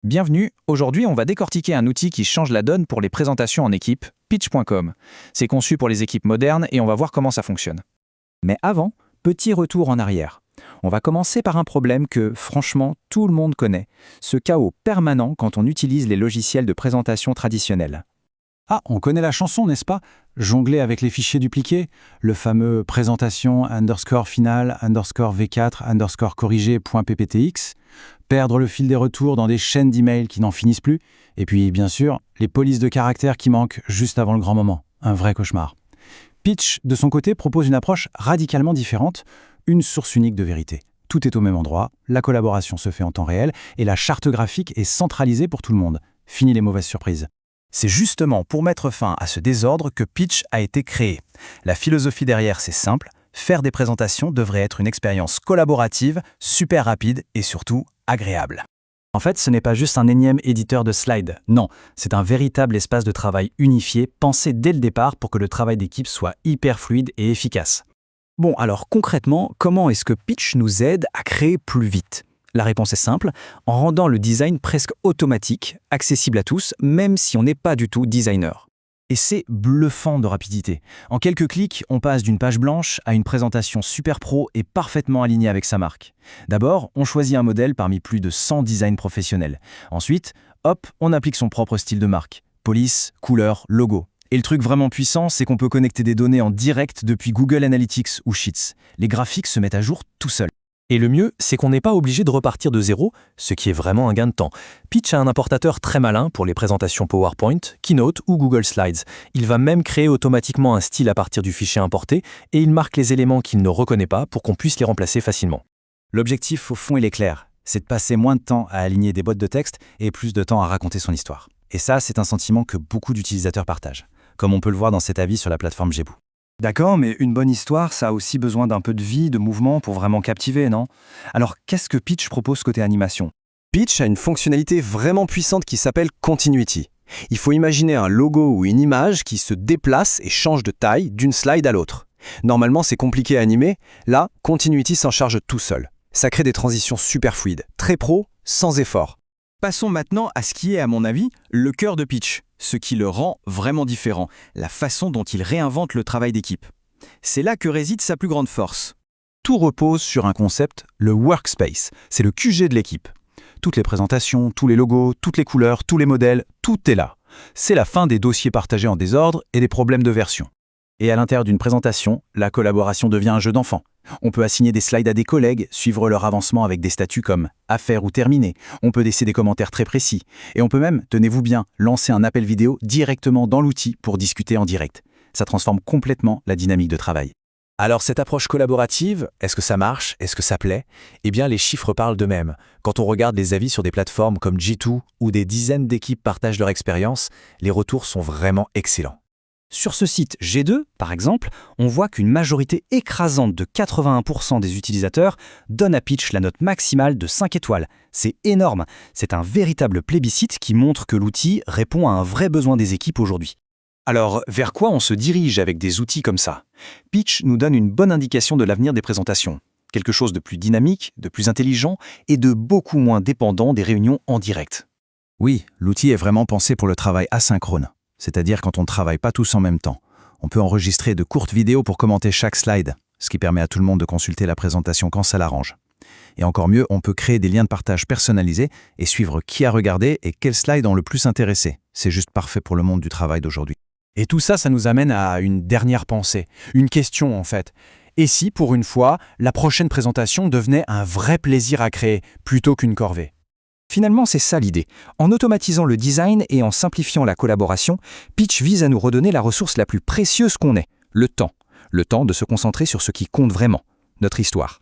Bienvenue, aujourd'hui on va décortiquer un outil qui change la donne pour les présentations en équipe, Pitch.com. C'est conçu pour les équipes modernes et on va voir comment ça fonctionne. Mais avant, petit retour en arrière. On va commencer par un problème que, franchement, tout le monde connaît, ce chaos permanent quand on utilise les logiciels de présentation traditionnels. Ah, on connaît la chanson, n'est-ce pas? Jongler avec les fichiers dupliqués, le fameux présentation _final _v4 corrigé.pptx, perdre le fil des retours dans des chaînes d'emails qui n'en finissent plus, et puis, bien sûr, les polices de caractères qui manquent juste avant le grand moment. Un vrai cauchemar. Pitch, de son côté, propose une approche radicalement différente, une source unique de vérité. Tout est au même endroit, la collaboration se fait en temps réel, et la charte graphique est centralisée pour tout le monde. Fini les mauvaises surprises. C'est justement pour mettre fin à ce désordre que Pitch a été créé. La philosophie derrière, c'est simple, faire des présentations devrait être une expérience collaborative, super rapide et surtout agréable. En fait, ce n'est pas juste un énième éditeur de slides, non, c'est un véritable espace de travail unifié, pensé dès le départ pour que le travail d'équipe soit hyper fluide et efficace. Bon, alors concrètement, comment est-ce que Pitch nous aide à créer plus vite ? La réponse est simple, en rendant le design presque automatique, accessible à tous, même si on n'est pas du tout designer. Et c'est bluffant de rapidité. En quelques clics, on passe d'une page blanche à une présentation super pro et parfaitement alignée avec sa marque. D'abord, on choisit un modèle parmi plus de 100 designs professionnels. Ensuite, hop, on applique son propre style de marque. Police, couleur, logo. Et le truc vraiment puissant, c'est qu'on peut connecter des données en direct depuis Google Analytics ou Sheets. Les graphiques se mettent à jour tout seuls. Et le mieux, c'est qu'on n'est pas obligé de repartir de zéro, ce qui est vraiment un gain de temps. Pitch a un importateur très malin pour les présentations PowerPoint, Keynote ou Google Slides. Il va même créer automatiquement un style à partir du fichier importé et il marque les éléments qu'il ne reconnaît pas pour qu'on puisse les remplacer facilement. L'objectif, au fond, il est clair. C'est de passer moins de temps à aligner des boîtes de texte et plus de temps à raconter son histoire. Et ça, c'est un sentiment que beaucoup d'utilisateurs partagent, comme on peut le voir dans cet avis sur la plateforme Jeboo. D'accord, mais une bonne histoire, ça a aussi besoin d'un peu de vie, de mouvement pour vraiment captiver, non? Alors, qu'est-ce que Pitch propose côté animation? Pitch a une fonctionnalité vraiment puissante qui s'appelle Continuity. Il faut imaginer un logo ou une image qui se déplace et change de taille d'une slide à l'autre. Normalement, c'est compliqué à animer. Là, Continuity s'en charge tout seul. Ça crée des transitions super fluides, très pro, sans effort. Passons maintenant à ce qui est, à mon avis, le cœur de Pitch, ce qui le rend vraiment différent, la façon dont il réinvente le travail d'équipe. C'est là que réside sa plus grande force. Tout repose sur un concept, le workspace. C'est le QG de l'équipe. Toutes les présentations, tous les logos, toutes les couleurs, tous les modèles, tout est là. C'est la fin des dossiers partagés en désordre et des problèmes de version. Et à l'intérieur d'une présentation, la collaboration devient un jeu d'enfant. On peut assigner des slides à des collègues, suivre leur avancement avec des statuts comme « à faire » ou « terminé ». On peut laisser des commentaires très précis. Et on peut même, tenez-vous bien, lancer un appel vidéo directement dans l'outil pour discuter en direct. Ça transforme complètement la dynamique de travail. Alors cette approche collaborative, est-ce que ça marche? Est-ce que ça plaît? Eh bien les chiffres parlent d'eux-mêmes. Quand on regarde les avis sur des plateformes comme G2 où des dizaines d'équipes partagent leur expérience, les retours sont vraiment excellents. Sur ce site G2, par exemple, on voit qu'une majorité écrasante de 81% des utilisateurs donne à Pitch la note maximale de 5 étoiles. C'est énorme. C'est un véritable plébiscite qui montre que l'outil répond à un vrai besoin des équipes aujourd'hui. Alors, vers quoi on se dirige avec des outils comme ça? Pitch nous donne une bonne indication de l'avenir des présentations. Quelque chose de plus dynamique, de plus intelligent et de beaucoup moins dépendant des réunions en direct. Oui, l'outil est vraiment pensé pour le travail asynchrone. C'est-à-dire quand on ne travaille pas tous en même temps. On peut enregistrer de courtes vidéos pour commenter chaque slide, ce qui permet à tout le monde de consulter la présentation quand ça l'arrange. Et encore mieux, on peut créer des liens de partage personnalisés et suivre qui a regardé et quels slides ont le plus intéressé. C'est juste parfait pour le monde du travail d'aujourd'hui. Et tout ça, ça nous amène à une dernière pensée, une question en fait. Et si, pour une fois, la prochaine présentation devenait un vrai plaisir à créer, plutôt qu'une corvée? Finalement, c'est ça l'idée. En automatisant le design et en simplifiant la collaboration, Pitch vise à nous redonner la ressource la plus précieuse qu'on ait, le temps. Le temps de se concentrer sur ce qui compte vraiment, notre histoire.